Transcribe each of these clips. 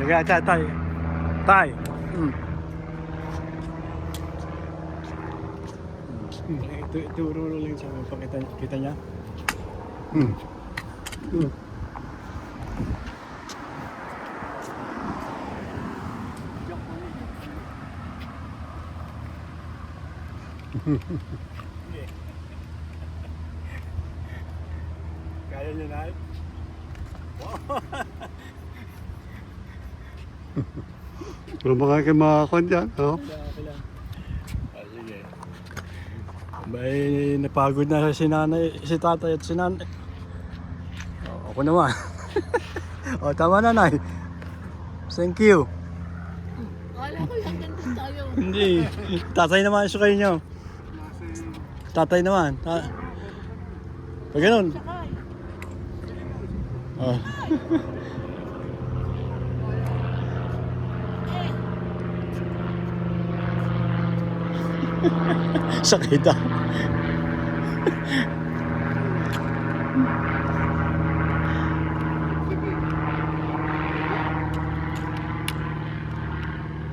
Sige, tay. Tay. Ituro lang sa kita niya. Kaya niya na eh. Wala ba kayo makakon dyan? Oh? Kailangan. Sige. May napagod na si nanay, si tatay at si nanay. Ako naman. Tama na, Nay. Thank you. Wala ko lang ganito tayo. Hindi. Tatay naman sa kayo nyo. Tatay naman. Pag ganun. Sakay. Oh. Sakay daw.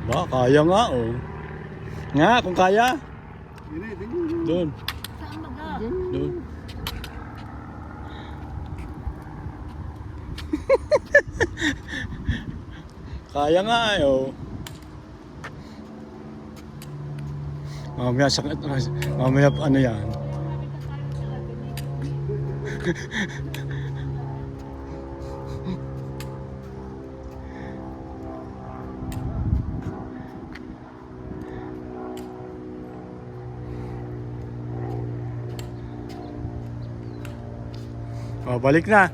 Ba, kaya nga oh. Nga, kung kaya. Doon. Saan maga? Doon. Kaya nga eh oh. Mamaya ano yan. Balik na.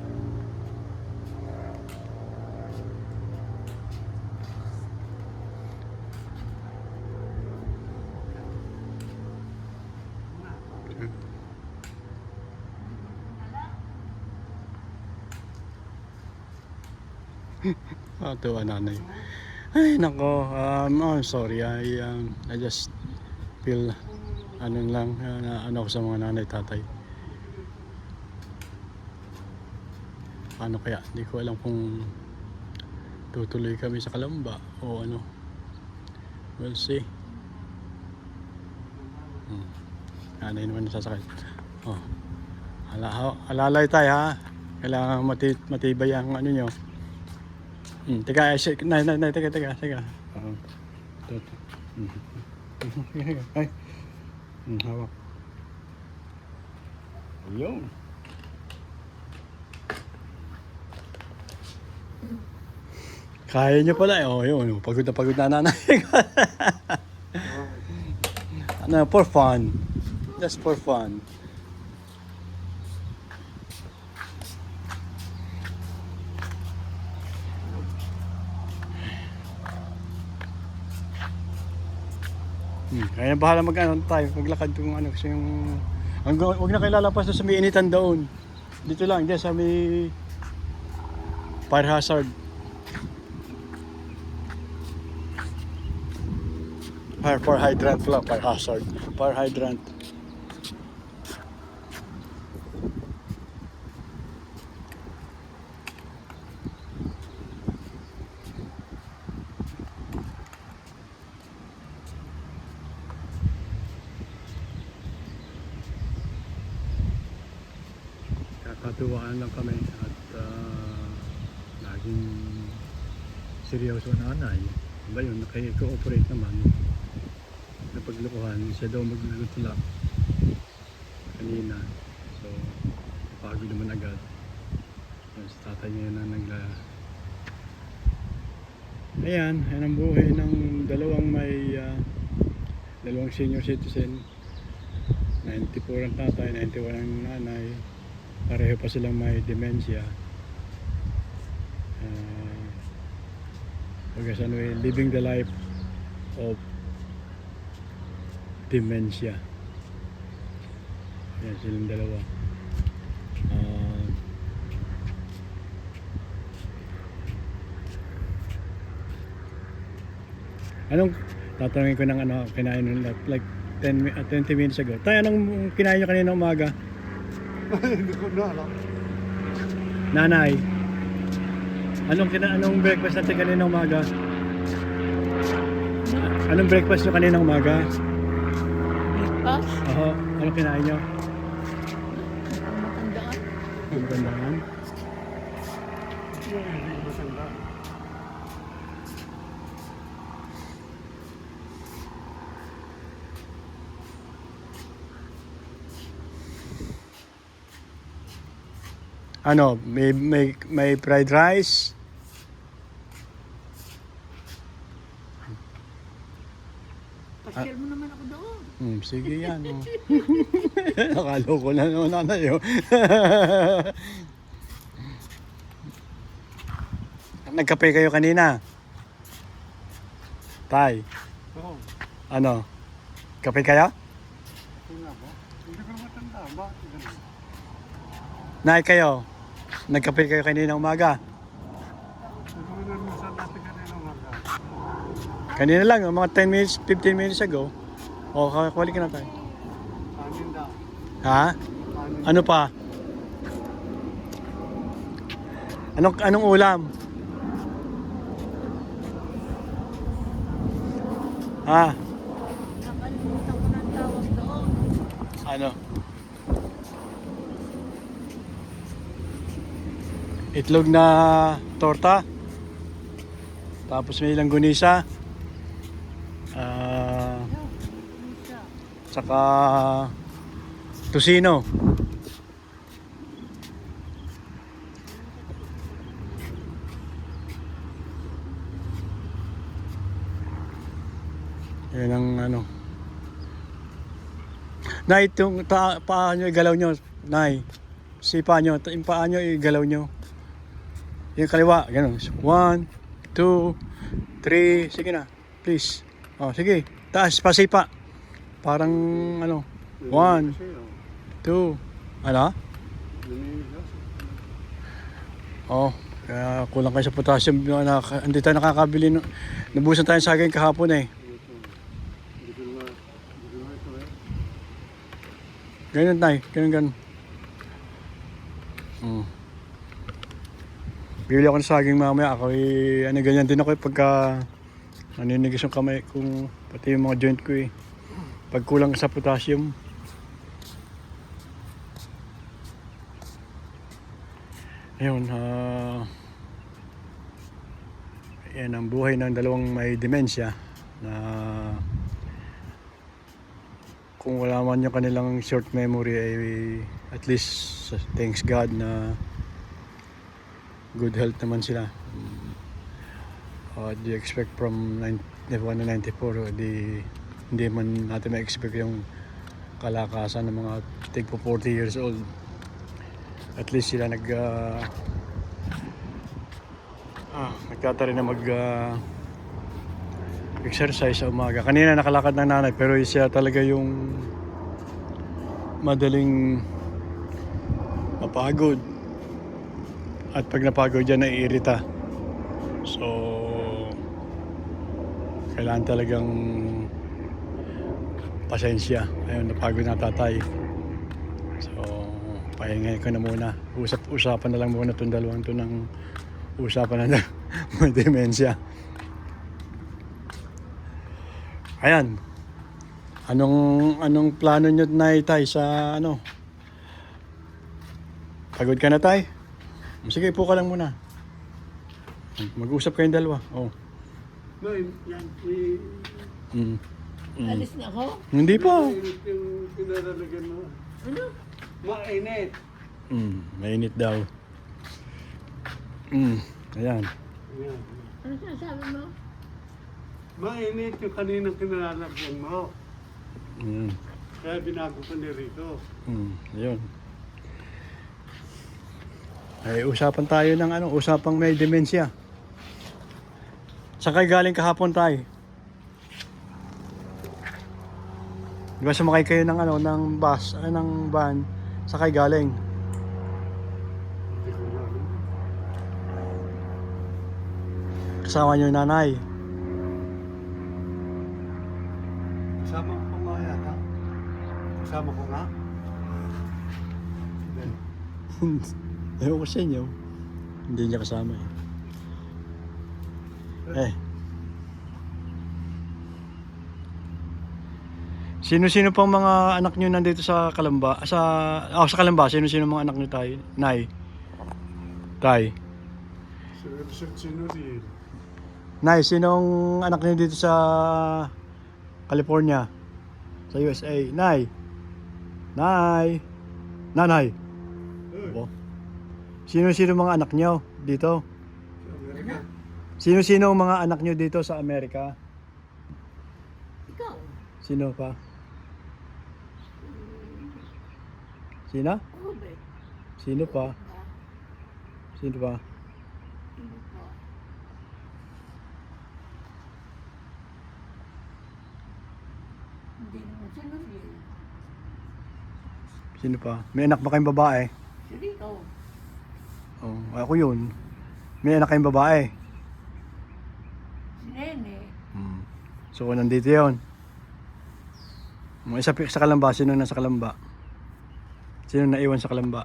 Tuwa nanay. Ay nako, sorry. I just feel ano lang ano ko sa mga nanay tatay. Paano kaya? Hindi ko alam kung tutuloy kami sa Kalamba o ano. We'll see. Nanay naman nasasakay. Oh. Alalay tayo ha. Kailangan matibay ang ano nyo. Teka, teka. Ay. Hawak. Ayun. Kaya nyo pala eh. Oh, yun. Pagod na nanay. Ano, for fun. Just for fun. Kaya bahala maglakad kung ano kasi yung huwag na kayo lalapas doon sa may initan doon. Dito lang, dyan sa may fire hazard. Fire hydrant lang, fire hazard. Fire hydrant. Kakatuwaan lang kami at laging seryoso nanay. Ba yun, nakikooperate naman. Napaglukuhan, siya daw maglulutulak kanina. So, pagod naman agad. Sa tatay niya na Ayan ang buhay ng dalawang senior citizen. 94 ang tatay, 91 ang nanay. Pareho pa silang may dementia. Living the life of dementia. Yan silang dalawa. Anong tatanungin ko ng kinain nung like 20 minutes ago. Tayo, anong kinain nyo kanina umaga? Hindi ko na alam. Nanay. Anong breakfast natin kanina umaga? Anong breakfast nyo kanina umaga? Breakfast? Oo. Anong kinain nyo? Matandaan. Magandaan. Ano, may fried rice. Pasyal mo naman ako doon. Sige yan. Oh. Nakaloko na naman nanay. Oh. Nagkape kayo kanina? Tay, Oo. ano? Kape kayo? Hindi ba? Hindi ko matanda. Bakit ganun? Nay kayo? Nagkape kayo kanina umaga? Siguro na minsan natin kanina umaga. Kanina lang, mga 10 minutes, 15 minutes ago. O, balik na tayo. Kanin daw. Ha? Kanin. Ano pa? Anong ulam? Ha? Nakalimutan ko ng tawag doon. Ano? Itlog na torta. Tapos may langgunisa. Saka tusino. Yan ang ano. Nay, itong paa nyo igalaw nyo. Nay, si paa nyo, yung paa nyo igalaw nyo. Yung kaliwa, ganun. 1, 2, 3, sige na, please. Oh, sige, taas, pasipa. Parang ano, 1, 2, ano? Oh, kaya kulang kayo sa potassium. Hindi tayo nakakabili. Nabusan tayo sa akin kahapon eh. Ganyan tayo, ganyan. Bibili ako ng saging mamaya. Ako ganyan din ako pagka naninigis yung kamay kung pati yung mga joint ko eh. Pag kulang sa potassium. Ayun, yan ang buhay ng dalawang may demensya na kung wala man yung kanilang short memory ay at least thanks God na good health naman sila. Do you expect from 91 to 94 hindi man natin ma-expect yung kalakasan ng mga tigpo 40 years old. At least sila nagtatarin na exercise sa umaga. Kanina nakalakad ng nanay pero siya talaga yung madaling mapagod. At pag napagod yan, naiirita. So, kailangan talagang pasensya. Ayun, napagod na tatay. So, pahingayin ko na muna. Usapan na lang muna itong dalawang ito ng usapan na may demensya. Ayan. Anong plano nyo na tay sa ano? Pagod ka na tay? Sige, po ka lang muna. Mag-usap kayong dalawa. Oh. Alis na ako? Hindi pa. Mainit yung pinalalagyan mo. Ano? Mainit. Mainit daw. Ayan. Ayan. Ano sinasabi mo? Mainit yung kaninang kinalalagyan mo. Ayan. Kaya binago ko ni Rico. Ayun. Ay, usapan tayo ng usapang may demensya. Sakay galing kahapon tayo. Di ba sumakay kayo ng ng bus, ng van, sakay galing. Hindi ko alam. Kasama niyo yung nanay. Kasama ko nga yata. Kasama ko nga. Hindi. Ewan ko sa inyo. Hindi niya kasama eh. Eh. Sino-sino pang mga anak nyo nandito sa Kalamba? Sa Kalamba, sino-sino mga anak nyo tayo? Nay? Tay? Si Wilson Sinuriel. Nay, sinong anak nyo dito sa California? Sa USA? Nay? Nay? Nanay? Opo. Sino-sino mga anak nyo dito? Sa Amerika. Sino-sino ang mga anak nyo dito sa Amerika? Ikaw. Sino pa? Sino? Robert. Sino pa? Sino pa? Sino pa? Hindi naman si Noriel. Sino pa? May anak ba kayong babae? Si Rico. Oh, ako yun. May anak kayong babae. Si Nene. So, nandito yun. Mga isa sa Kalamba, sino nasa Kalamba? Sino naiwan sa Kalamba?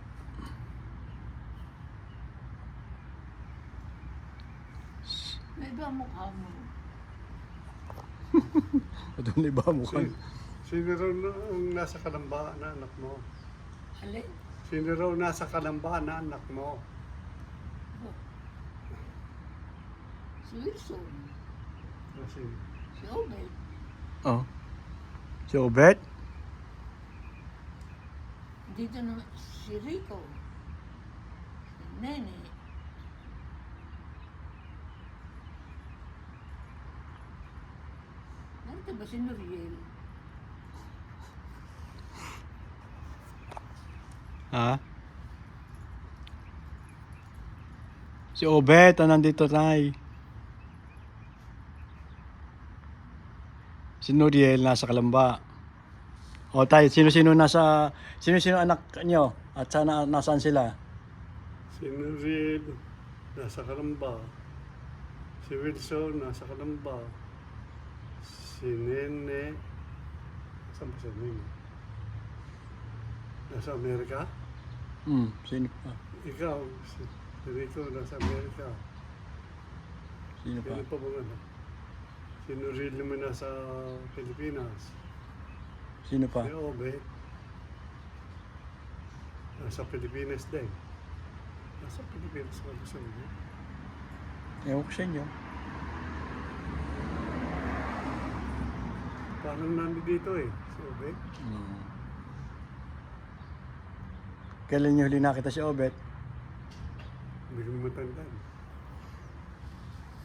May iba ang mukha mo. Ito na iba mo kan. Sino raw ang nasa Kalamba na anak mo? Alin? Sino raw nasa Kalamba na anak mo? Si Wilson. Kasi, Si Obel. Oh. Si Obet? Dito naman si Rico. Si Nene. Narito ba si Noriel? Ha? Si Obet, nandito tay. Si Nuriel nasa Kalamba. O tay, sino-sino anak nyo? At sana nasaan sila? si Sinuriel nasa Kalamba. Si Wilson nasa Kalamba. Si Nene. Saan ba si Nene? Nasa Amerika? Sino pa? Ikaw, si Rico nasa Amerika. Sino pa? Sino pa ba nga? Si Nuriel naman nasa Pilipinas. Sino pa? Si Obe, nasa Pilipinas din. Nasa Pilipinas ka ba siya? Ewan ko sa inyo. Parang nandito eh, si Obe. Kailan nyo huli nakita si Obet? Hindi ko matanda.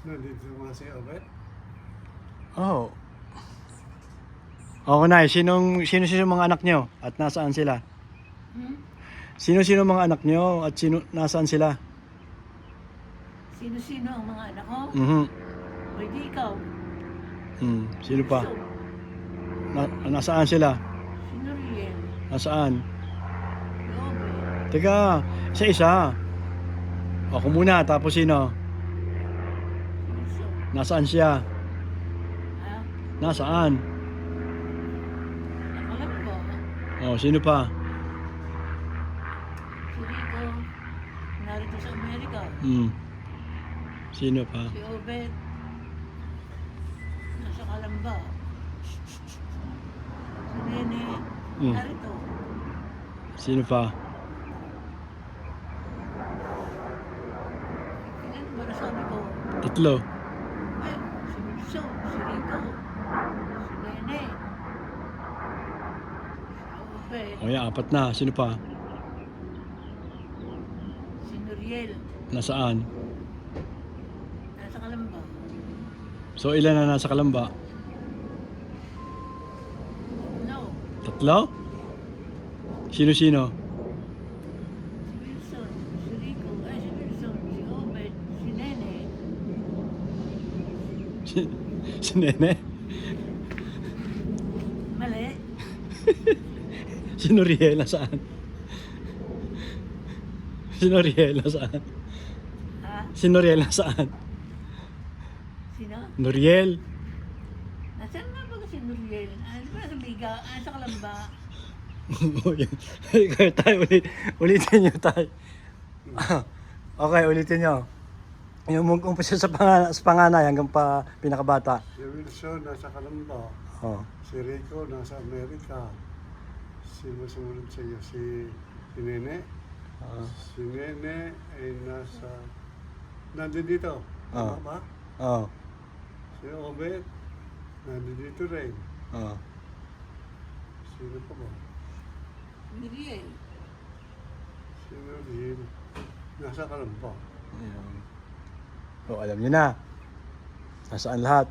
Nandito nga si Obe. Oh. Ako na, sino mga anak nyo at nasaan sila? Sino mga anak nyo at nasaan sila? Sino-sino ang mga anak ko? Pwede ikaw. Sino pa? So, Nasaan sila? si Noriel. Nasaan? Si Obel. Teka, isa-isa. Ako muna, tapos sino? Si Wilson. Nasaan siya? Ha? Nasaan? Alam ko. Oh, sino pa? Si Rico. Narito sa Amerika. Sino pa? Si Obed. Nasa Kalamba. Si Nene. Narito. Sino pa? Ilan ba nasabi ko? Tatlo. Eh, si Wilson. Si Rico. Si Nene. Si Obed. O yan, apat na. Sino pa? Si Noriel. Nasaan? Nasa Kalamba. So ilan na nasa Kalamba? No. Tatlo? Sino-sino? Si Wilson. Si Rico. Ay, si Wilson. Si Obed. Si Nene. Si Nene? Mali. Si Noriel nasaan? Si Noriel nasaan? Ha? Si Noriel nasaan? Sino? Noriel? Nasaan nga ba si Noriel? Ano ba sa Biga? Sa Kalamba? Ikaw tayo ulitin nyo tayo. Okay, ulitin nyo. Yung umpisa sa panganay hanggang pa pinakabata. Si Wilson nasa Calamba. Oh. Si Rico nasa Amerika. Si masunod sa iyo, si Nene. Ah. Si Nene ay nandun dito. Ah. Tama ba? Oh. Si Obet, nandun dito rin. Oh. Sino pa ba? Miriel. Sino rin? Nasa Calamba. Ayun. Oh, alam niyo na. Nasaan lahat?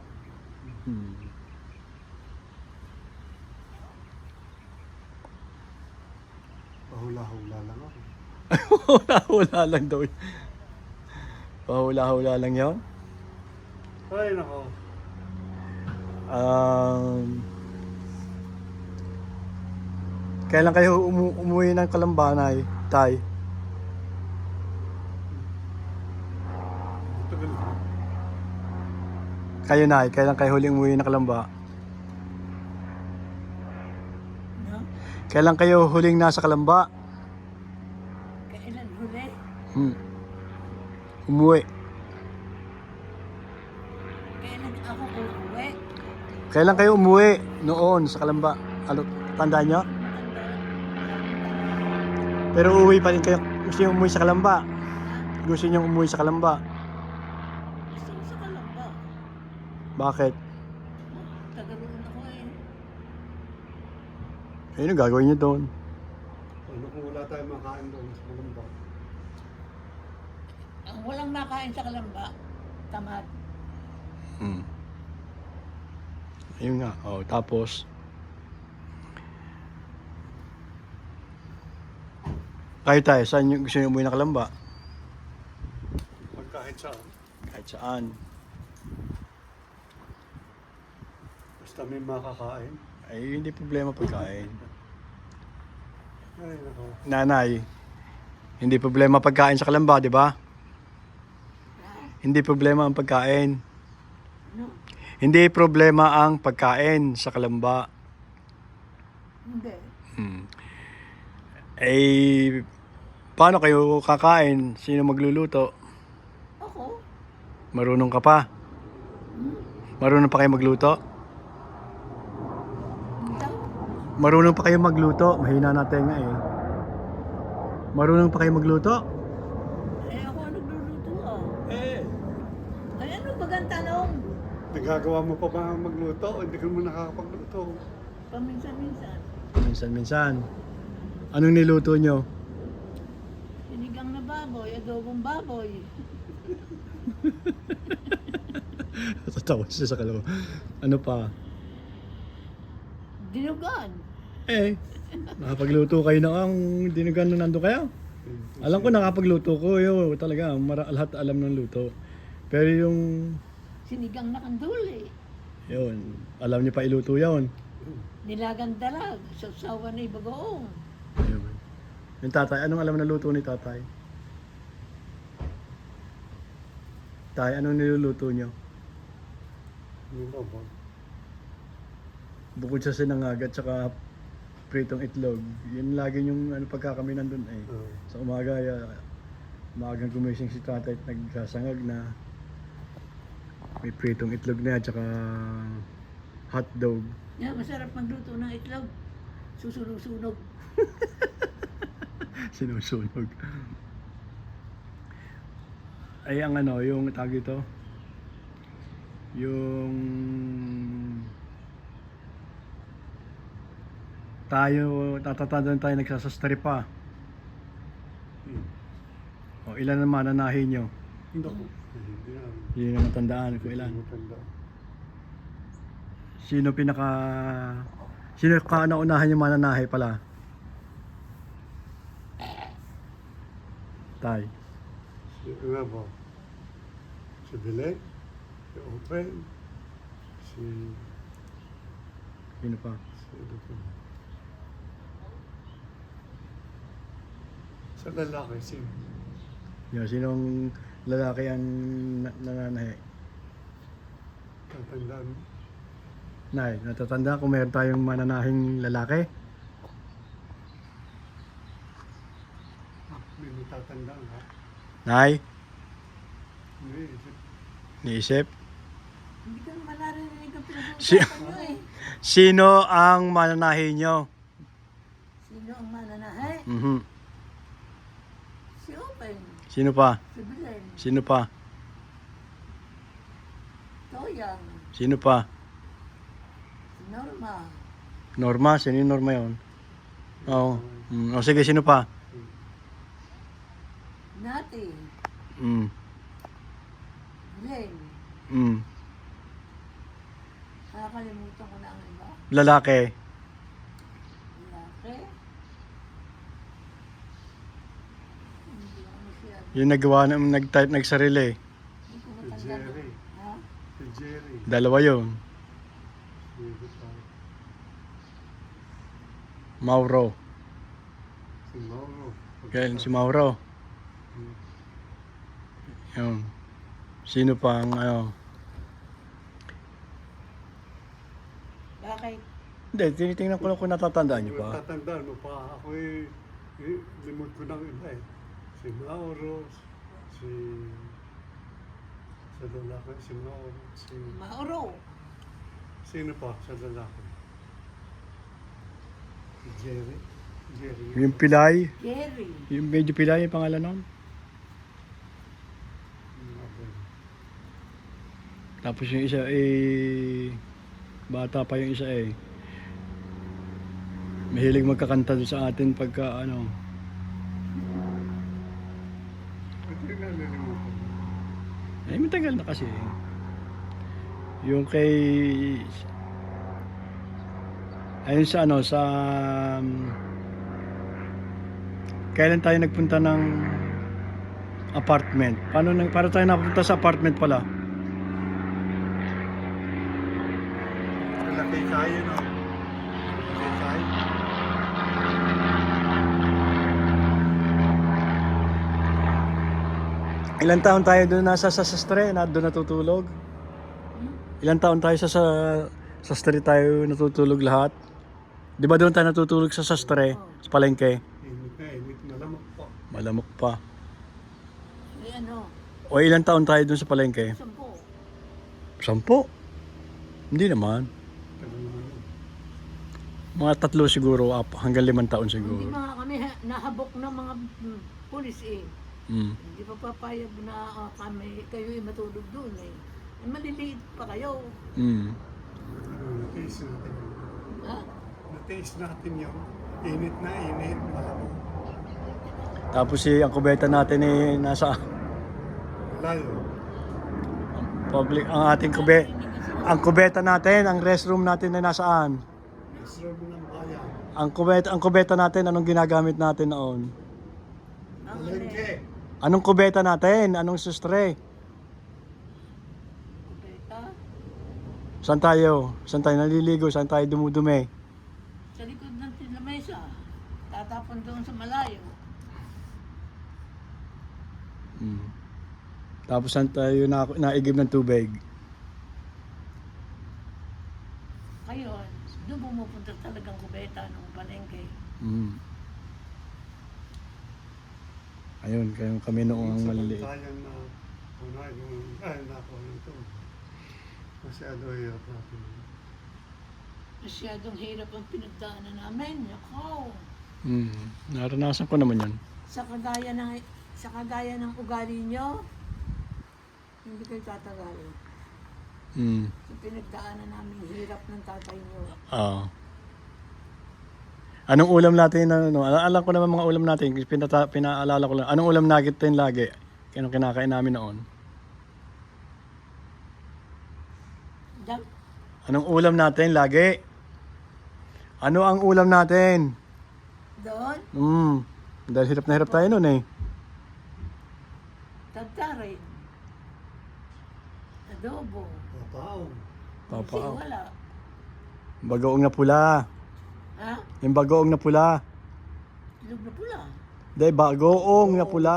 Pahula-hula lang ako. Hula-hula lang daw. Hula-hula lang yun. Ay, nako. Kailan kayo umuwi ng Kalambanay, Tay? Tagal na. Kayo, Nay, kailan kayo huling umuwi ng Kalamba? No? Kailan kayo huling nasa Kalamba? Kailan huli? Umuwi. Kailan ako uuwi? Kailan kayo umuwi noon sa Kalamba? Ano, tandaan nyo? Pero uuwi pa rin kayo. Gusto nyo umuwi sa Kalamba? Gusto nyo umuwi sa Kalamba? Gusto ko sa Kalamba. Bakit? Taga roon ako eh. Ayun ang gagawin nyo doon. Ano kung wala tayong makain doon sa Calamba? Ang walang makain sa Kalamba, tamad. Ayun nga. Oh, tapos, kayo tayo, saan nyo, gusto nyo umuwi ng Kalamba? Pagkahit saan. Kahit saan. Basta may makakain. Ay, hindi problema pagkain. Ay, nako. Nanay, hindi problema pagkain sa Kalamba, di ba? Hindi problema ang pagkain. No? Hindi problema ang pagkain sa Kalamba. Hindi. Eh, paano kayo kakain? Sino magluluto? Ako? Marunong ka pa? Marunong pa kayo magluto? Hindi. Marunong pa kayo magluto? Mahina natin nga eh. Marunong pa kayo magluto? Eh ako nagluluto ah. Eh, Ay ano bagang tanong? nagagawa mo pa ba magluto o hindi ka mo nakakapagluto? Paminsan-minsan. Minsan-minsan. Anong niluto nyo? Sinigang na baboy, adobong baboy. Tatawa siya sa Kalamba. Ano pa? Dinugan. Eh, nakapagluto kayo na ang dinugan na nandun kayo. Alam ko nakapagluto ko, yo, talaga, lahat alam ng luto. Pero yung, Sinigang na kanduli. yun, alam niyo pa iluto yun. Nilagang dalag. Sausawan na ibagoong. Yun. Yung tatay, anong alam na luto ni tatay? Tay, anong niluluto niyo? Ano ba ba? Bukod sa sinangag at saka pritong itlog, yun lagi yung ano, pagka kami nandun eh. Oo. Sa umaga, maagang gumising si tatay at nagsasangag na may pritong itlog na at saka hotdog. Yeah, masarap magluto ng itlog. Susunog-sunog. Sinusunog. Ay ang ano, yung tawag ito, yung tayo, tatatandaan tayo nagsasastri pa. O ilan naman mananahin nyo? Hindi ako. Hindi na. Yun ang natandaan kung ilan. Matanda. Sino ka naunahan yung mananahe pala? Tay. Si ano ba? Si Bilek? Si Open? Sino pa? Si ano pa? Sa lalaki, si Yun, sinong lalaki ang nananahe? tatandaan. Nay, natatanda kung meron tayong mananahing lalaki? May natatandaan ha? Nay, Iniisip. Niisip? Hindi ka naman narinig ang Si- pinag-uusapan nyo eh. Sino ang mananahin nyo? Sino ang mananahay? Mhm. Si Open, Sino pa? si Belen, Sino pa? Toyang, Sino pa? si Norma, Norma? Sino yung Norma yun? Oo. O sige, sino pa? Nati, Mm. Belen. Mm. Nakakalimutan ko na ang iba. Lalaki. Lalaki. Hindi ako masyado. Yung nagawa na, nag-type, nagsarili. Hindi ko Si matanda. Jerry. Ha? Si Jerry. Dalawa yun. Sino pa? Mauro. Si Mauro. Kaya si Mauro. Hmm. Yun. Sino pa ang ano? Bakit? Hindi, tinitingnan ko lang kung natatandaan niyo pa. Tatandaan mo pa. Ako limot ko ng iba eh. Si Mauro. Si... Sa lalaki. Si Mauro. Si... Mauro. Sino pa sa lalaki? Si Jerry. Jerry. Yung Pilay. Jerry. Yung medyo Pilay yung pangalan nun. Okay. Tapos yung isa eh... Bata pa yung isa eh. Mahilig magkakanta doon sa atin pagka ano. Ba't yung nalilimutan mo? Eh, matagal na kasi. Yung kay... Ayun sa ano, sa... Kailan tayo nagpunta ng apartment? Paano tayo napunta sa apartment pala? Wala kay Kaya no? Kay Kaya? Ilan taon tayo doon nasa sa sastre na doon natutulog? Ilan taon tayo sa sastre tayo natutulog lahat? Di ba doon tayo natutulog sa sastre, sa palengke? Init na, init. Malamok po. Malamok pa. Eh ano? O ilan taon tayo doon sa palengke? 10. 10? Hindi naman. Tagal naman yun. Mga 3 siguro, hanggang 5 taon Hindi siguro. mga kami nahabok ng mga pulis eh. Mm. Hindi pa papayag na kami, kayo ay matulog doon eh. Eh, maliliit pa kayo. Mm. Natiis natin yun. Ha? Natiis natin yun. Init na init. Malamok. Tapos ang kubeta natin eh nasa Layo. public, ang kubeta natin, ang restroom natin ay nasaan? Reserve ng bayan. Ang kubeta natin, anong ginagamit natin noon? Ang Palengke. Anong kubeta natin? Anong sustre? kubeta. Saan tayo? Saan tayo naliligo? Saan tayo dumudumi? Sa likod ng lamesa. Tatapon doon sa malayo. Mm. Tapos saan tayo naigib ng tubig? Ngayon, doon pumupunta talagang kubeta ng palengke. Mm. Ayun, kami noong ang maliliit. Sayang na una yung nako nito. Masyado hirap natin. Masyadong hirap ang pinagdaanan namin. Yako. Mm. Naranasan ko naman yun. Sa kagaya ng ugali nyo, hindi kayo tatagal. Mm. Sa pinagdaanan namin hirap ng tatay nyo. Oo. Anong ulam natin na ano? Alam ko naman mga ulam natin, pinaalala ko lang. Anong ulam natin lagi? Anong kinakain namin noon? Dam, Anong ulam natin lagi? Ano ang ulam natin? doon, Dahil hirap na hirap tayo noon eh. tagtarin. Adobo. Papaong. Papa. Kasi wala. Bagoong na pula. Ha? Yung bagoong na pula. Ilog na pula. Dahil bagoong na pula.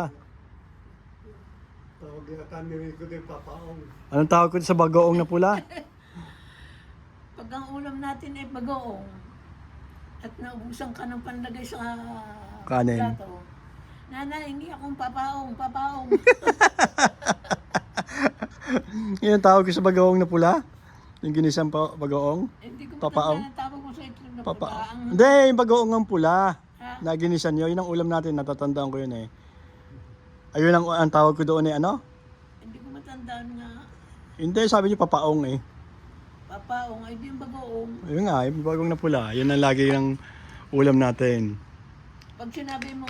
Tawag yata ni Rico din papaong. Anong tawag ko sa bagoong na pula? Pag ang ulam natin ay bagoong at naubusan ka ng panlagay sa Kanin. plato, Nanay, hingi akong papaong. Yan ang tawag ko sa bagoong na pula. Yung ginisang bagoong. Hindi ko Papaong? matanda na tawag mo sa itlog na pula. Papaong. Ang, Hindi, yung bagoong ang pula. Ah. Na ginisan nyo. Yun ang ulam natin. Natatandaan ko yun eh. Ayun ang tawag ko doon eh. Ano? hindi ko matandaan nga. Hindi, sabi niyo papaong eh. Papaong, ay di yung bagoong. Ayun nga, yung bagong na pula. Yun ang lagi ng ulam natin. Pag sinabi mo,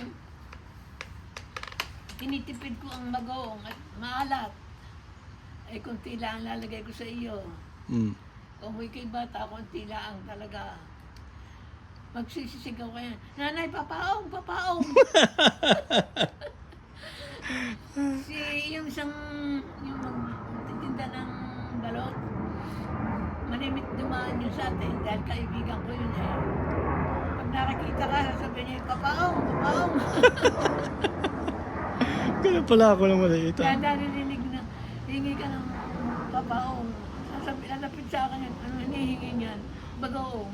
tinitipid ko ang bagoong at maalat, ay konti lang lalagay ko sa iyo. Mm. Kung may kay bata, konti lang talaga. Magsisisigaw ka yan, nanay, papaong, papaong. Yung isang, yung magtitinda ng balot, manimit dumaan yun sa atin dahil kaibigan ko yun eh. Pag nakakita ka, sasabihin niya, papaong, papaong. Ganun pala ako ng maliit. Kaya narinig na, hingi ka ng papaong. Lalapit sa akin yan, ano hinihingi niyan? Bagoong.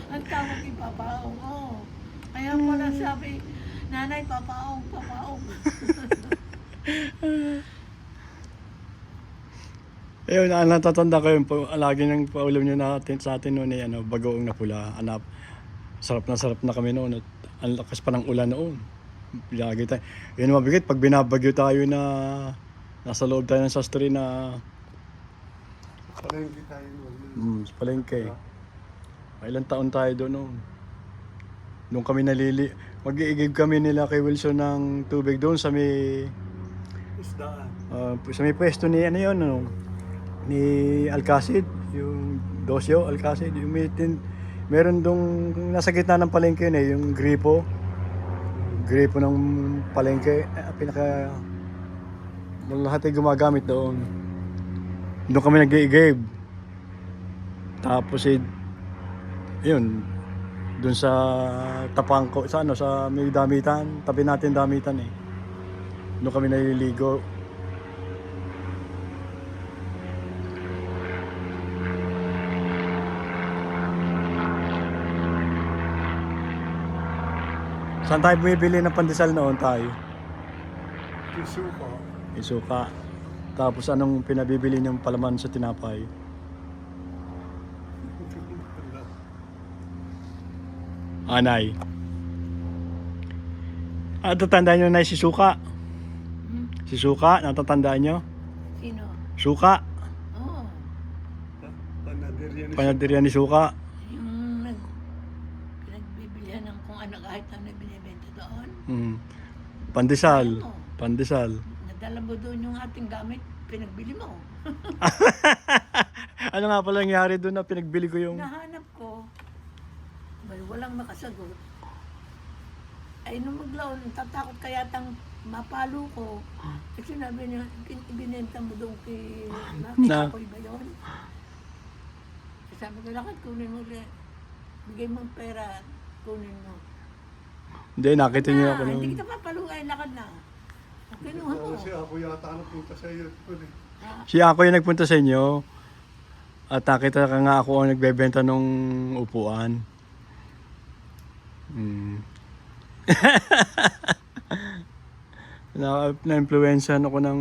Ang tawag yung papaong, oo. Kaya ko lang sabi, nanay, papaong, papaong. Ayun, natatanda ko yun. Lagi nang paulam nyo natin sa atin noon eh, bagoong na pula. Sarap na kami noon. At ang lakas pa ng ulan noon. Lagi tayo. Yun mabigat, pag binabagyo tayo na nasa loob tayo ng sastre na Palengke tayo nun. sa palengke. Ilang taon tayo doon noon. Nung kami mag-iigib kami nila kay Wilson ng tubig doon sa may Isdaan. sa may pwesto ni ano yun, ni Alcacid, yung Dosyo Alcacid, yung meron dong nasa gitna ng palengke yun eh, yung gripo ng palengke, pinaka lahat ay gumagamit doon. Doon kami nag-iigib. Tapos yun, doon sa Tapangko, sa may damitan, tabi natin damitan eh. Doon kami naliligo. Saan tayo bumibili ng pandesal noon tayo? Isuko. Isuka. Tapos anong pinabibili niyong palaman sa tinapay? Anay. Natatandaan niyo na si Suka? Si Suka, natatandaan niyo? Sino? Suka. Oo. Panaderya ni Panaderya ni Suka. Yung pinagbibilihan ng kung ano kahit ano binibenta doon. Pandesal. Ano? Pandesal. Nadala mo doon yung ating gamit, pinagbili mo. Ano nga pala nangyari doon na pinagbili ko yung... Nahanap ko, walang makasagot. Ay, nung maglaon, tatakot kaya tang mapalo ko. Kasi sinabi niya, ibinenta mo doon kay Na. Ako'y ba yun? Sabi ko, lakad kunin mo ulit. Bigay mong pera, kunin mo. Hindi, nakita niyo ako Hindi nung... kita papaluin, lakad na. Kinuha mo. Kasi ako yata napunta sa iyo. Si ako yung nagpunta sa inyo. At nakita ka nga ako ang nagbebenta nung upuan. Na-influensyan ako ng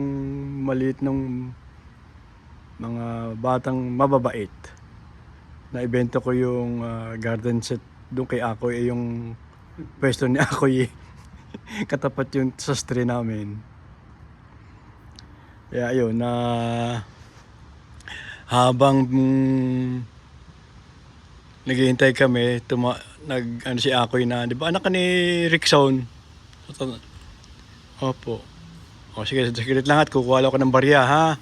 maliit ng mga batang mababait. Na-ibenta ko yung garden set doon kay Akoy, yung pwesto ni Akoy. Katapat yung sastre namin. Kaya ayun, habang naghihintay kami, ano si Akoy na, di ba anak ka ni Rickson? Opo. O sige, saglit lang at kukuha lang ako ng barya, ha?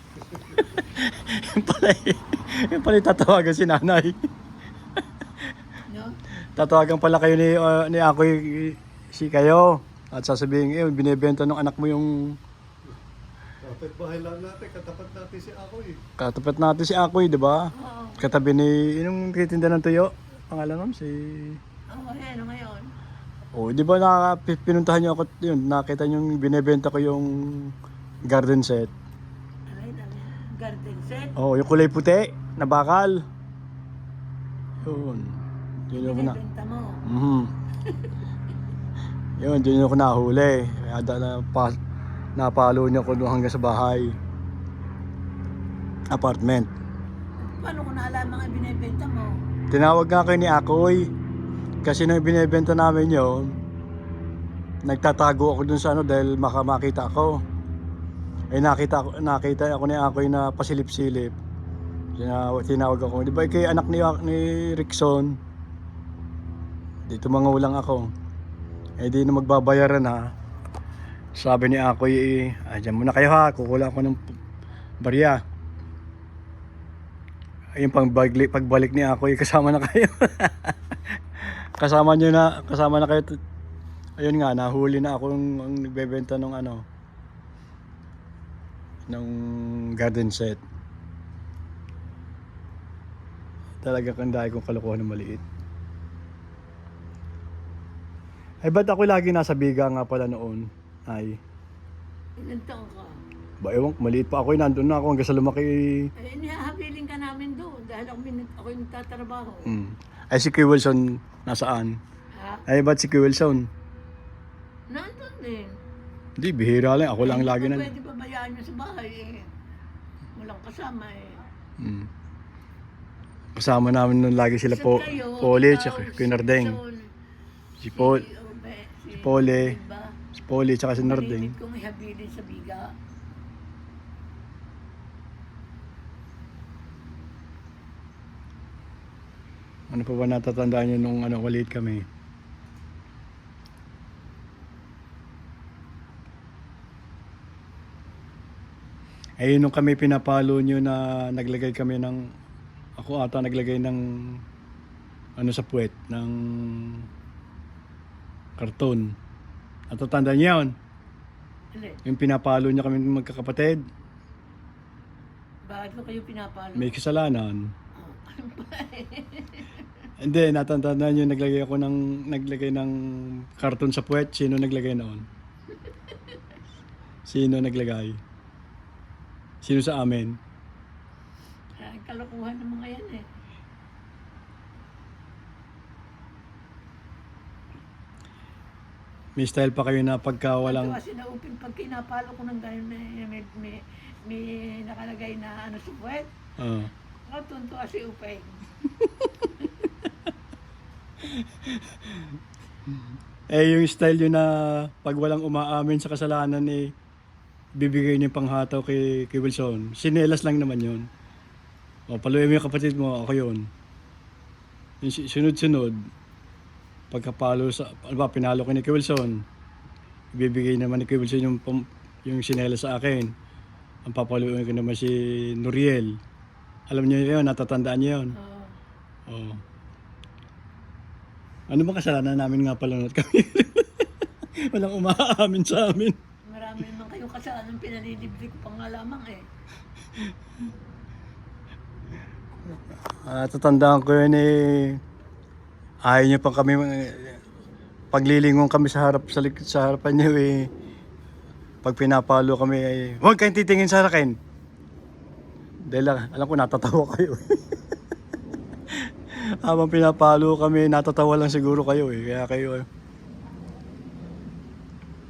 Yung pala tatawagan si nanay. No? Tatawagan pala kayo ni Akoy, si kayo. At sasabihin, binibenta ng anak mo yung... Kapit bahay lang natin, katapat natin si ako eh. Katapat natin si Akoy, di ba? Oo. Katabi ni, yung titinda ng tuyo. Pangalan nun, si... Oo, ano ngayon? Oh, di ba pinuntahan niyo ako yun, nakita niyo yung binebenta ko yung garden set. Ano yun? Garden set? Oh, yung kulay puti na bakal. Yun. Yun ako na. Binibenta mo. Yun, yun ako nahuli. Kaya napalo niya ko doon hanggang sa bahay. Apartment. Paano ko naalam mga binibenta mo? Tinawag nga kayo ni Akoy. Kasi nung binibenta namin yun, nagtatago ako dun sa ano dahil makita ako. Eh nakita ako ni Akoy na pasilip-silip. Tinawag ako. Di ba kay anak ni Rickson? Dito mga ulang ako. Eh di na magbabayaran ha. Sabi ni Akoy dyan muna kayo ha. Kukula ako ng barya. Ayun pagbalik ni Akoy kasama na kayo. kasama na kayo. Ayun nga, nahuli na ako ang nagbebenta ng ano, ng garden set. Talaga kandahay kong kalokohan ng maliit. Ay, ba't ako lagi nasa biga nga pala noon? Ay, Ilan taon ka? ba ewan, maliit pa ako, nandun na ako hanggang sa lumaki. Eh, nihahabiling ka namin doon dahil ako yung nagtatrabaho. Ay, si Kuya Wilson, nasaan? Ha? Ay, ba't si Kuya Wilson? Nandun din. Hindi, bihira lang. Ako lang Eh, lagi hindi na. ko pwede pabayaan nyo sa bahay eh. Walang kasama eh. Kasama namin nun lagi sila Isa po, kayo, Poli, ikaw, tsaka Kuya Nardeng. Jason, Si Paul, Ube, si Pole, Iba. si Poli, tsaka si Nardeng. Malilit kong ihabilin sa biga. Ano pa ba natatandaan nyo nung ano, maliit kami? Eh, nung kami pinapalo nyo na naglagay kami ng, ako ata naglagay ng, ano sa puwet, ng karton. Natatandaan nyo yun? Alin? Yung pinapalo nyo kami magkakapatid, Bakit ko kayo pinapalo? may kasalanan. Ano ba eh? Hindi, natatandaan nyo naglagay ng karton sa puwet. Sino naglagay noon? Sino naglagay? Sino sa amin? Ay, kalokohan ng mga yan eh. May style pa kayo na pagka walang... Kasi naupin pag kinapalo ko ng gano'n may nakalagay na ano sa puwet. ah, Tunto kasi upay. yung style yun na pag walang umaamin sa kasalanan bibigay niyo panghataw kay Wilson. Sinelas lang naman yun. O, paluin mo yung kapatid mo, ako yun. Yung sunod-sunod, pagkapalo sa, ano ba, pinalo ko ni Wilson, ibibigay naman ni Wilson yung sinelas sa akin. Ang papaluin ko naman si Nuriel. Alam niyo yun, natatandaan niyo yun. Oh. Ano ba kasalanan namin nga pala not kami? Walang umaamin sa amin. Marami naman kayong kasalanan pinalilibre ko pa nga lamang eh. Tatandaan ko yun ayaw niyo pa kami, paglilingon kami sa harapan niyo pag pinapalo kami huwag kayong titingin sa akin. Dahil alam ko natatawa kayo. Habang pinapalo kami, natatawa lang siguro kayo kaya kayo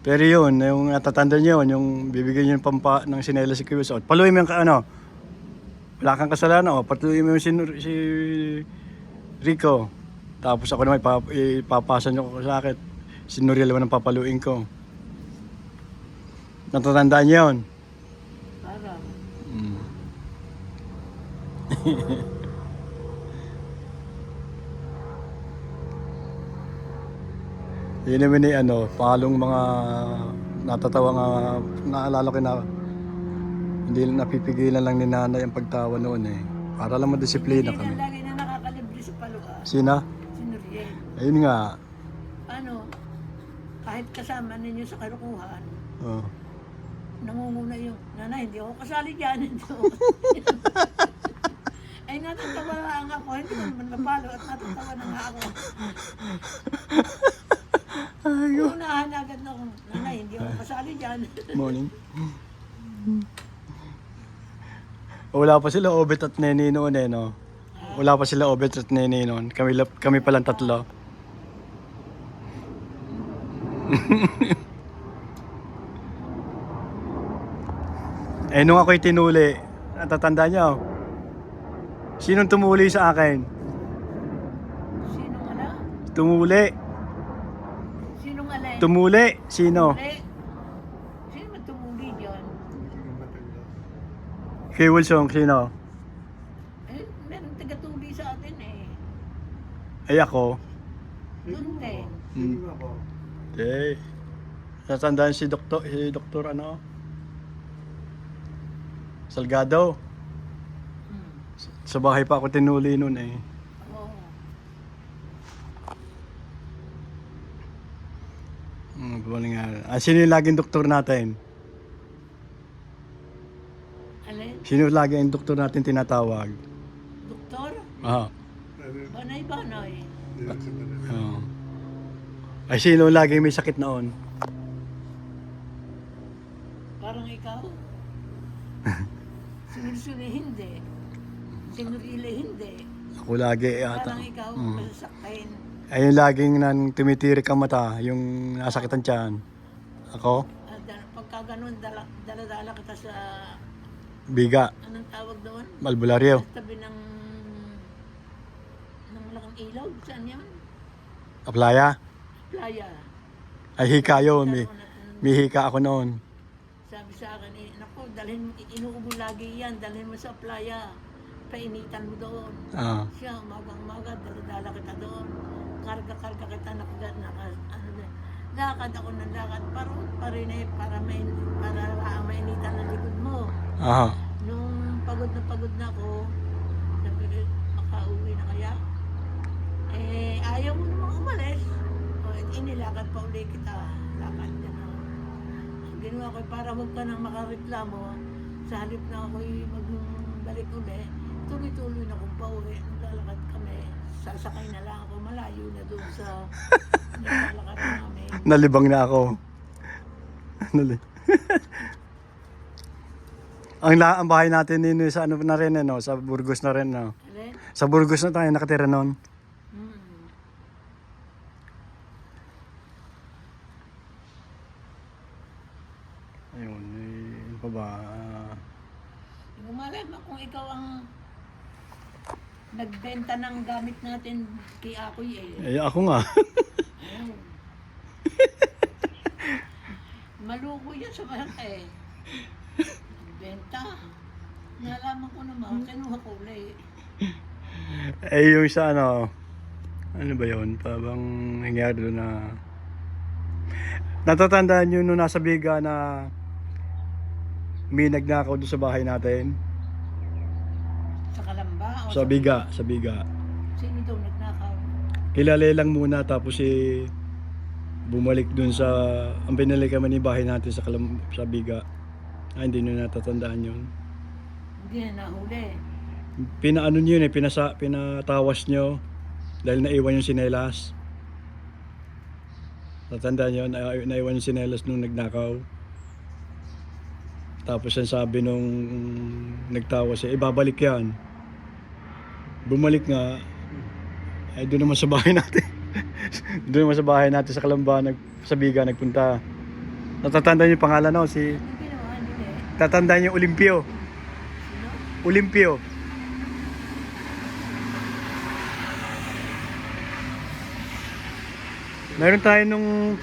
Pero yun, yung natatanda niyo yung bibigyan niyo ng sinelas si Kuya Wilson. Paluin mo yung wala kang kasalanan, patuloy mo yung si Rico. Tapos ako naman ipapasa niyo ko sa akin. Si Nuriel naman ang papaluin ko. Natatandaan niyo yun? Para. Yun naman palong mga natatawa nga, naalala ko na hindi napipigilan lang ni nanay ang pagtawa noon para lang madisiplina Hindi kami. na lagi na nakakalibre sa paluan. Sina? Si Nuriel. Ayun nga. Ano, kahit kasama ninyo sa kalukuhan, Oh. nangunguna yung, nanay, hindi ako kasali dyan. Hindi ako ay natatawa lang ako, hindi ko naman mapalo at natatawa na nga ako. Unahan agad na ako, nanay, hindi ako kasali dyan. Morning. Wala pa sila Obet at Nene noon no? Wala pa sila Obet at Nene noon. Kami pa lang tatlo. Eh, nung ako'y tinuli, natatanda niyo? Sinong tumuli sa akin? Sinong ano? Tumuli. Sinong alay? Tumuli. Sino? Tumuli? Sino ba tumuli dyan? Hindi ko matanda. Kay Wilson, sino? Eh, meron taga-tuli sa atin eh. Ay ako. Doon eh. Sino ako? Eh, natandaan si Doktor ano? Salgado. Hmm. Sa bahay pa ako tinuli nun eh. Oo. Buwan nga. Sino yung laging doktor natin? Alin? Sino yung laging doktor natin tinatawag? Doktor? Ah. Ano? Banay-banay. Hindi lang sa Manila. Oh. Ay, sino yung laging may sakit noon? Parang ikaw. Suli-suli hindi. Sinurili hindi. Ako lagi ata. Parang ikaw, Mm. masasaktin. Ay, yung laging nang tumitirik ang mata, yung nasakitan tiyan. Ako? Pagka ganun, dala-dala kita sa, Biga. anong tawag doon? Albularyo. Sa tabi ng malaking ilaw. Saan yan? Aplaya. Playa. Ay, hika yun. May, Karoon na- may hika ako noon. Sabi sa akin, naku, inuubo lagi yan, dalhin mo sa playa. Painitan mo doon. Ah. Siya, umagang-umaga, dala kita doon. Karga-karga kita, ano din. Lakad ako ng lakad, parin eh, para mainitan ang likod mo. Aha. Nung pagod na ako, sabi ko, makauwi na kaya? Eh, ayaw mo namang umalis. O, inilakad pa uli kita. Lakad ka na. Ang ginawa ko, para huwag ka nang makareklamo, sa halip na ako'y magbalik uli, tuloy-tuloy na kong pauwi. Naglalakad kami. Sasakay na lang ako. Malayo na doon sa naglalakad namin. Nalibang na ako. Ang bahay natin din sa ano na rin, ano, sa Burgos na rin. No? Alin? Sa Burgos na tayo nakatira noon. Hmm. Ayun, eh, ano pa ba? Hindi ko malaman kung ikaw ang nagbenta ng gamit natin kay Akoy eh. Ako nga. Ayun. Maluko yan sa mga eh. Nagbenta. Nalaman ko naman, kinuha ko ulit. Eh, yung sa ano ba yun? Parang nangyari doon na... Natatandaan nyo nung nasa Biga na may nagnakaw doon sa bahay natin? Sa Kalamba o Sa Biga, sa Biga. Sino daw nagnakaw? Kilala lang muna tapos bumalik doon sa... Ang pinali kami ni bahay natin sa Biga. Hindi nyo natatandaan yun. Hindi na nahuli. Pinaano nyo yun pinatawas nyo dahil naiwan yung sinelas. Natandaan nyo, naiwan yung sinelas nung nagnakaw. Tapos ang sabi nung nagtawas, ibabalik yan. Bumalik nga, ay doon naman sa bahay natin. Doon naman sa bahay natin sa Kalamba, sa Biga nagpunta. Natatandaan yung pangalan no, si... Anong ginawa nila? Tatandaan yung Olimpio. Sino? Olimpio. Meron tayo nung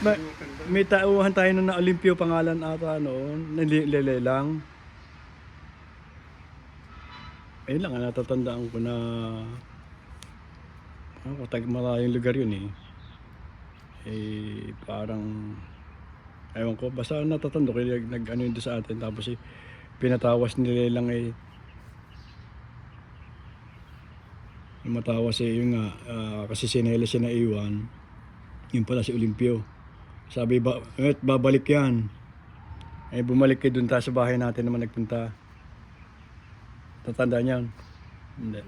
may tauhan tayo nung na Olimpio pangalan ata noon, nalilelang. Ayun lang, natatandaan ko na malayong lugar yun eh. Eh parang ewan ko, basta natatanda ko nag-ano yun doon sa atin tapos pinatawas nila lang yung matawas yung nga kasi sinela siya na iwan. Yun pala si Olimpio. Sabi babalik yan. Eh bumalik kayo dun tayo sa bahay natin naman nagpunta. Tatandaan yan? Hindi.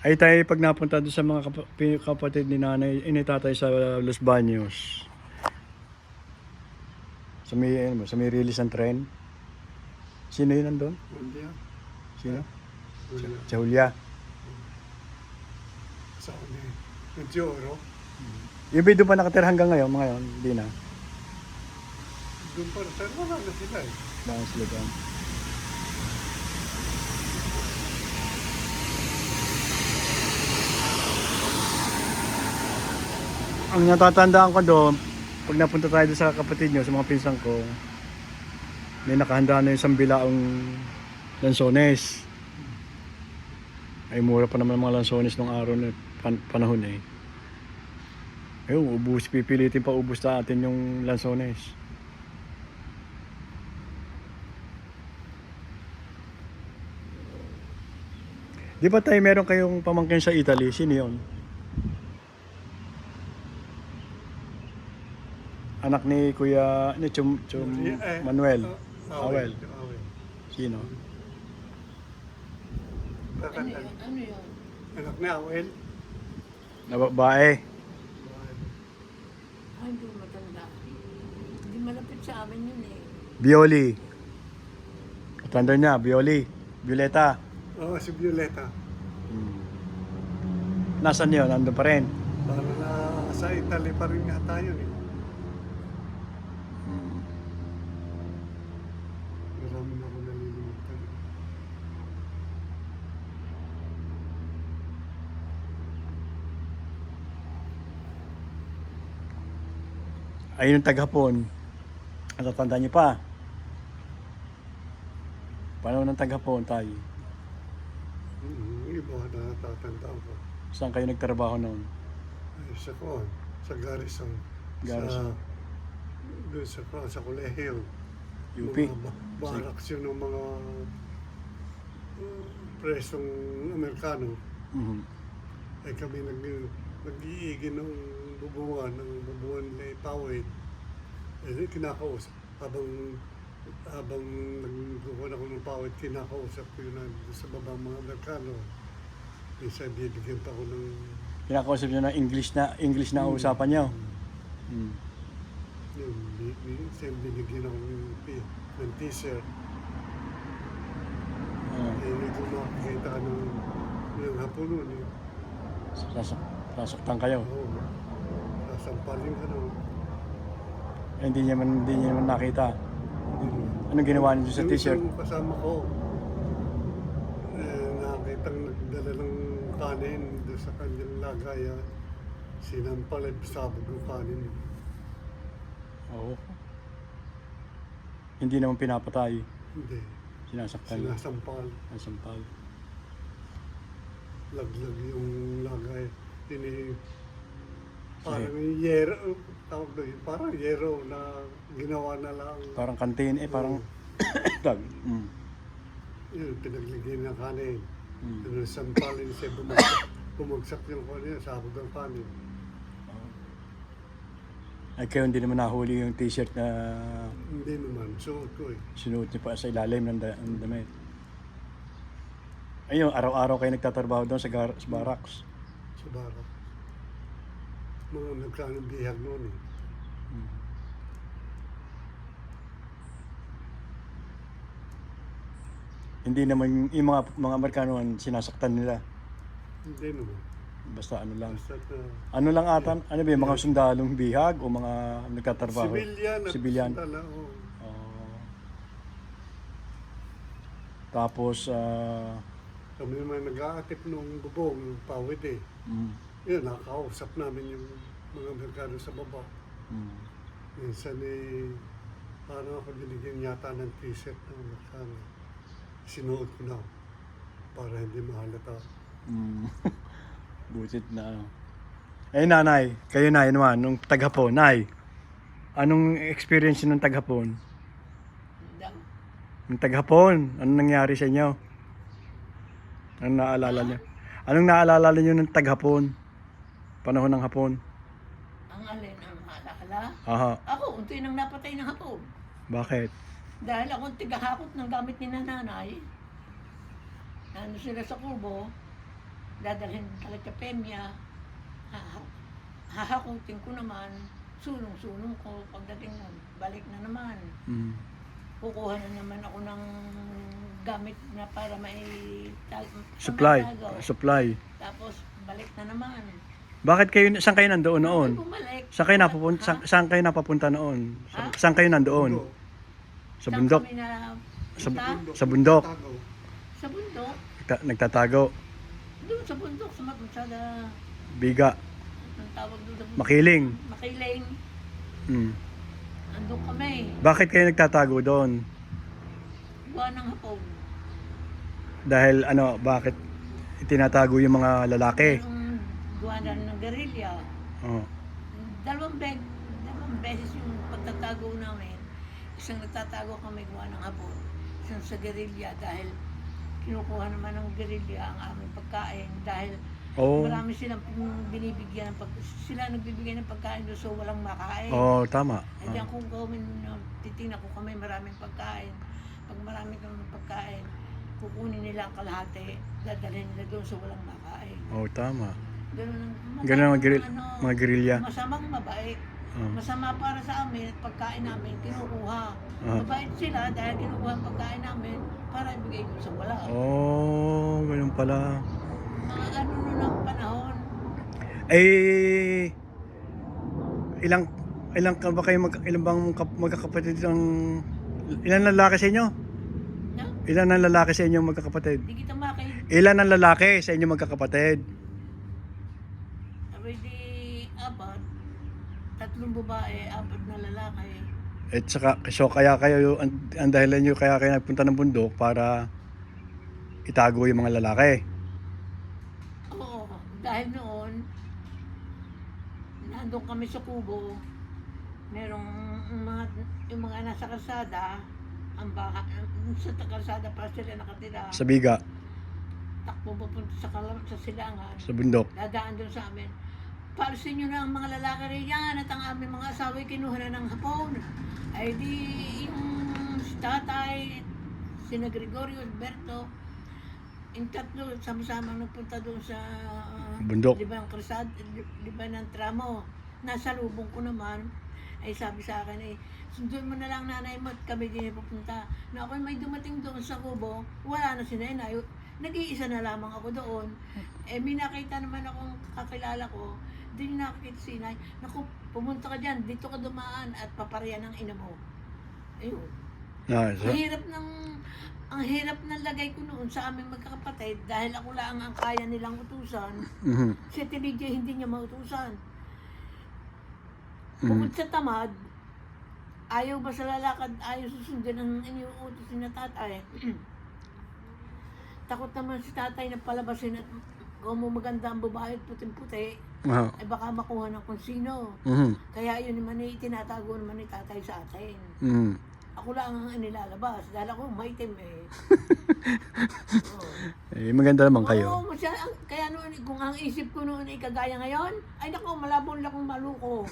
Ay tayo pag napunta doon sa mga kapatid ni nanay, initatay sa Los Baños. Sa may release ng tren. Sino yun nandun? Julia. Sino? Julia. Si Julia. Sa ni Joro. Yung ba doon pa nakatira hanggang ngayon, hindi na. Doon pa rin, pero wala na sila eh. Dahil sila doon. Ang natatandaan ko doon, pag napunta tayo doon sa kapatid nyo, sa mga pinsan ko, may nakahanda na yung sambilaong lansones. Ay mura pa naman ang mga lansones nung araw na panahon eh. Ayun, pipilitin pa ubus na atin yung lansones. Di ba tayo meron kayong pamangkin sa Italy? Sino yun? Anak ni Kuya ni Manuel. Awel. Sino? Ano yun? Ano yun? Anak ni Awel. Na babae. Ay, hindi ko matanda. Hindi malapit sa amin yun eh. Bioli. Tanda niya, Bioli. Violeta. Oo, si Violeta. Nasaan yun? Nandun pa rin. Para na sa Italy pa rin yata yun eh. Marami na ako nalilimutan. Ayun yung taghapon. Natatanda niyo pa. Paano ng taghapon tayo? Iba na natatandaan ko. Saan kayo nagtrabaho noon? Ay, sa Kuan, sa Garrison. Garrison. Doon sa Kuan, sa kolehiyo. UP. Mga barracks yun ng mga presong Amerikano. Mhm. Ay kami nag-iigi ng bubuan nila Pawid. Eh, kinakausap. Habang nagkukuha ako ng Pawid, kinakausap ko yun sa babang mga Amerikano. Isa bibigyan pa ako ng... Kinakausap niyo na English na usapan niyo. Yun, binigyan ako ng t-shirt. Eh, hindi ko makikita ng hapon nun eh. Sasaktan kayo. Oo. Sasampalin ka nun. Eh, hindi niya man nakita. Anong ginawa niyo sa t-shirt? Yung kasama ko, nakitang nagdala ng kanin doon sa kanyang lagayan. Sinampal at sabog ng kanin. Oo. Hindi naman pinapatay. Hindi. Sinasaktan niya. Sinasampal. Nasampal. Laglag yung lagay. Parang yero, tawag doon, parang yero na ginawa na lang. Parang kantin parang tag. Yun, pinagligyan ng kanin. Mm. Ano, sampalin siya, bumagsak yung kanin, sabog ng kanin. Ay kayo hindi naman nahuli yung t-shirt na Hindi naman, suot ko eh. sinuot niyo pa sa ilalim ng damit. Ayun, araw-araw kayo nagtatrabaho doon sa barracks. Sa barak. Mga nagkanong bihag noon eh. Hindi naman yung mga Amerikano sinasaktan nila. Hindi naman. Basta ano lang. Basta na Ano lang atan? Ano ba yung mga sundalong bihag o mga nagtatrabaho? Civilian at Civilian. sundalo, oo. Oh. Tapos, Kami naman nag-aatip nung bubong, yung Pawid eh. Yun, nakakausap namin yung mga Amerikano sa baba. Minsan eh, parang ako binigyan yata ng t-shirt ng Amerikano. Sinuot ko na para hindi mahalata. Butit na ano. Eh nanay, kayo na naman, nung taghapon, nay. Anong experience nung taghapon? Nung taghapon, anong nangyari sa inyo? Anong naalala niyo? Anong naalala niyo nung taghapon? Panahon ng hapon? Ang alin ang alaala? Aha, Ako, unti nang napatay ng hapon. bakit? Dahil akong tigahakot ng gamit ni nanay. Nano sila sa kubo, dadalhin talaga sa Pemya. Hahakutin ko naman, sulong-sulong ko. Pagdating nun, balik na naman. Kukuha na naman ako ng gamit na para may Supply. tago. Supply. Tapos balik na naman. Bakit kayo, saan kayo nandoon noon? Ay, bumalik. Saan kayo napupunta, saan kayo napapunta noon? Ha? Saan kayo nandoon? Sa Saan bundok? kami na Sa, punta? sa bundok? Tago. Sa bundok. Nagtatago. Doon sa bundok, sa Magsada. Biga. Ang tawag doon sa bundok. Makiling. Makiling. Mm. Andun kami. Bakit kayo nagtatago doon? Buwan ng hapon. Dahil ano, bakit itinatago yung mga lalaki? Yung buwanan ng gerilya. Oh. Dalawang beses yung pagtatago namin. Isang nagtatago kami gawa ng hapon. Isang sa gerilya dahil kinukuha naman ng gerilya ang aming pagkain dahil Oh. marami silang binibigyan ng sila nagbibigay ng pagkain doon so walang makain. Oh, tama. Eh diyan kung gawin, titingnan ko kami maraming pagkain. Pag marami kami pagkain, kukunin nila ang kalahati, dadalhin nila doon so walang makain. Oh, tama. Ganun Ganun ang mga gerilya. Masamang mabait. Oh. Masama para sa amin at pagkain namin kinukuha. Ah. Mabait sila dahil kinukuha ang pagkain namin para ibigay doon sa wala. Oh, ganun pala. Mga ano nun ang panahon. Eh, ilang ka ba kayo ilang bang magkakapatid ang ilan lalaki sa inyo? No? Ilan ang lalaki sa inyo magkakapatid? Di kita makay. Ilan ang lalaki sa inyo magkakapatid? Already apat. 3 babae, 4 na lalaki. At saka, so kaya kayo, ang dahilan nyo kaya kayo nagpunta ng bundok para itago yung mga lalaki. Oo, dahil noon, nandun kami sa kubo, merong yung mga nasa kalsada, ang baka, sa kalsada pa sila nakatira, Sa biga, takbo papunta sa silangan, sa bundok. dadaan doon sa amin. Paalisin nyo na ang mga lalaki rin yan at ang aming mga asawa ay kinuha na ng hapon. Ay di yung si tatay, sina Gregorio, Alberto, yung tatlo sama-sama nagpunta doon sa Bundok. Libang Crisad, Libang Tramo. Nasa lubong ko naman, ay sabi sa akin eh, sunduin mo na lang nanay mo at kami din pupunta. Na ako may dumating doon sa kubo, wala na si nanay. Nag-iisa na lamang ako doon. Eh, may nakita naman akong kakilala ko. Di nakakita si Inay. Naku, pumunta ka dyan. Dito ka dumaan at papareha ng ina mo. Ayun. Ah, so, Ang hirap ng lagay ko noon sa aming magkakapatid dahil ako lang ang kaya nilang utusan. mhm. Si Tilidje hindi niya mautusan. Mhm. Bukod sa tamad, ayaw ba sa lalakad, ayaw susundin ang iniuutos ni tatay. Takot naman si tatay na palabasin at kung maganda ang babae at puting-puti, Ah, ay baka makuha ng kung sino. mhm. Kaya yun naman tinatago naman ni tatay sa atin. Mhm. Ako lang ang inilalabas dahil ako maitim eh. Oo. Eh, maganda naman kayo. Oo, kaya noon, kung ang isip ko noon ay kagaya ngayon, ay naku, malabon lang akong maluko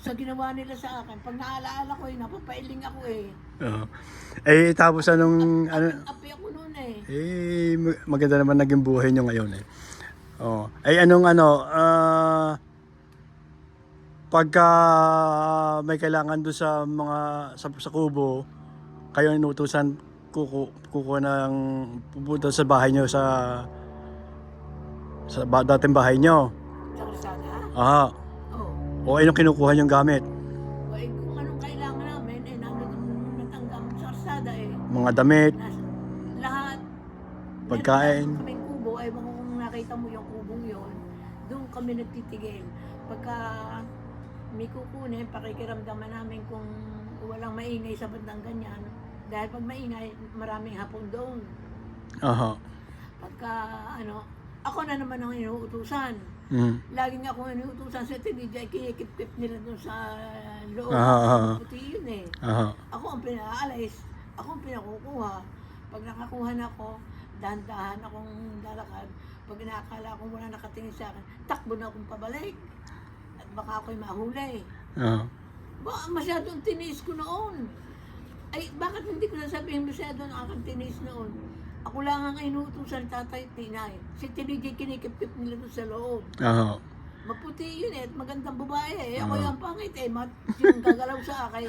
sa ginawa nila sa akin. Pag naalaala ko, napapailing ako eh. Oo. Eh, tapos anong, ano, Api ako noon eh. eh, maganda naman naging buhay nyo ngayon eh. Oh. Ay, anong pagka may kailangan doon sa mga, sa kubo, kayo inutusan kukuha ng pupunta sa bahay nyo sa dating bahay nyo. Sa kalsada. Aha. Oo. O anong kinukuha yung gamit? O eh, kung anong kailangan namin, eh nandun natanggap sa kalsada eh. Mga damit, Lahat. pagkain. Meron kaming kubo, ay kung nakita mo yung kubong yon, doon kami nagtitigil. Pagka may kukunin, pakikiramdaman namin kung walang maingay sa bandang ganyan. Dahil pag maingay, maraming hapon doon. Aha. Pagka ako na naman ang inuutusan. Mhm. Laging ako inuutusan sa Tinidja, kinikip-kip nila doon sa loob. Ah. Puti yun eh. Aha. Ako ang pinaalis, ako ang pinakukuha. Pag nakakuha na ako, dahan-dahan akong lalakad. Pag inaakala ko wala nakatingin sa akin, takbo na akong pabalik. At baka ako'y mahuli. Aha. Masyadong tinis ko noon. Ay, bakit hindi ko nasabihin masyado ang aking tinis noon? Ako lang ang inuutusan tatay at tinay. Si Tinidja kinikip-kip nila doon sa loob. Aha. Maputi yun eh, at magandang babae eh. Ako Ah. yung pangit eh, yung gagalaw sa akin.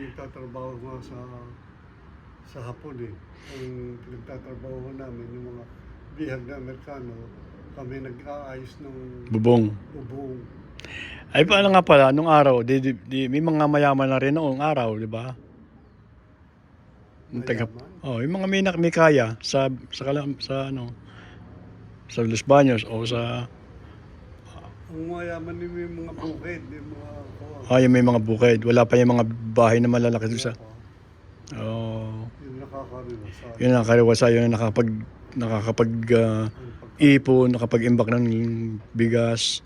nagtatrabaho nga sa hapon eh. Ang pinagtatrabaho namin, yung mga bihag na Amerikano, kami nag-aayos ng Bubong. bubong. Ay, paano nga pala, nung araw, may mga mayaman na rin noong araw, di ba? Mayaman? Yung mga may kaya sa ano, sa Los Baños o sa, Ang mayaman din yung mga bukid, yung mga yung may mga bukid. Wala pa yung mga bahay na malalaki doon sa, yung nakakariwasa. yun ang kariwasa, yun ang nakakapag ipon, nakapag-imbak ng bigas,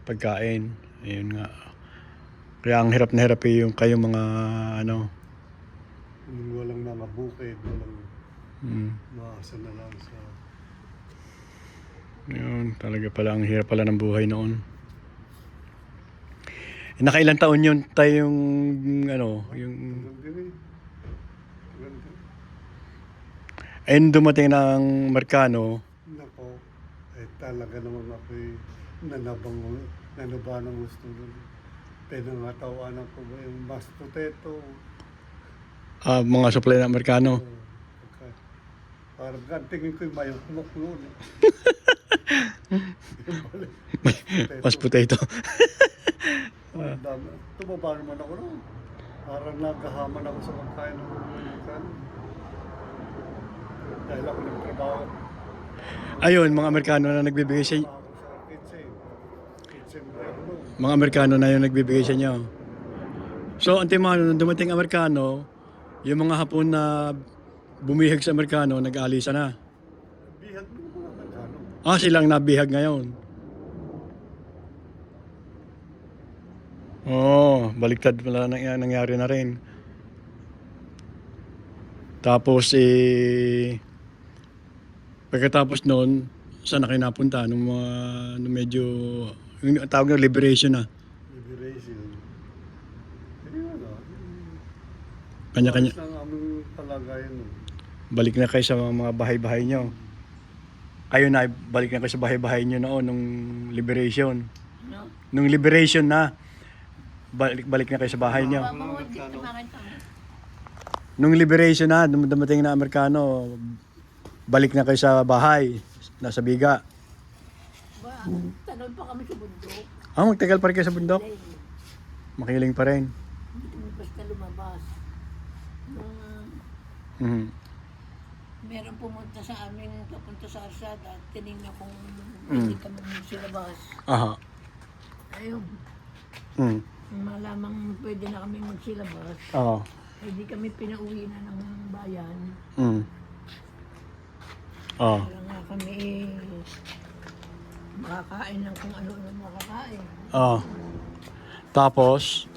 pagkain. Ayun nga. Kaya ang hirap na hirap yung kayong mga ano. Yung walang mga bukid, walang maasa na lang sa... Yun, talaga pala, ang hirap pala ng buhay noon. Nakailang taon yun tayo yung ano, yung... Tagal din eh. Tagal din. Ayun, dumating ng Amerikano. Nako, talaga naman ako'y nanaba ng gusto nun. Pinangatawanan ko ba yung mashed potato. Mga supply ng Amerikano. Parang tingin ko yung mayokmok noon. Mashed potato. Tumaba naman ako noon. Parang nagkahaman ako sa pagkain ng Amerikano. Dahil ako nagtrabaho. Ayun, mga Amerikano na nagbibigay sa Ako sa kitchen. Kitchen break noon. mga Amerikano na yung nagbibigay sa inyo. So, antimano, nung dumating Amerikano, yung mga Hapon na bumihag sa Amerikano, nag-aalisa na. Bihag ng mga Amerikano. Silang nabihag ngayon. Baliktad pala nangyari na rin. Tapos, pagkatapos noon, saan na kayo napunta? Nung medyo, yung tawag na liberation na. Liberation. Ano? Kanya-kanya. Ayos lang aming palagayan nun. Balik na kayo sa mga bahay-bahay nyo. Kayo na, balik na kayo sa bahay-bahay nyo noon, nung liberation. No? Nung liberation na, balik na kayo sa bahay nyo. Nung liberation na, dumating na Amerikano, balik na kayo sa bahay, nasa Biga. Ba, tagal pa kami sa bundok. Magtagal pa rin kayo sa bundok? Makiling pa rin. Hindi kami basta lumabas. Mhm. Meron pumunta sa amin, papunta sa Arsada, tinignan kung hindi kami magsilabas. Aha. Ayun, Mm. malamang pwede na kami magsilabas. Oo. Hindi kami pinauwi na ng bayan. Mm. Oo. Kaya nga kami makakain ng kung ano-ano makakain. Oo. Tapos,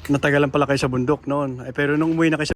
natagalan pala kayo sa bundok noon. Pero nung umuwi na kayo sa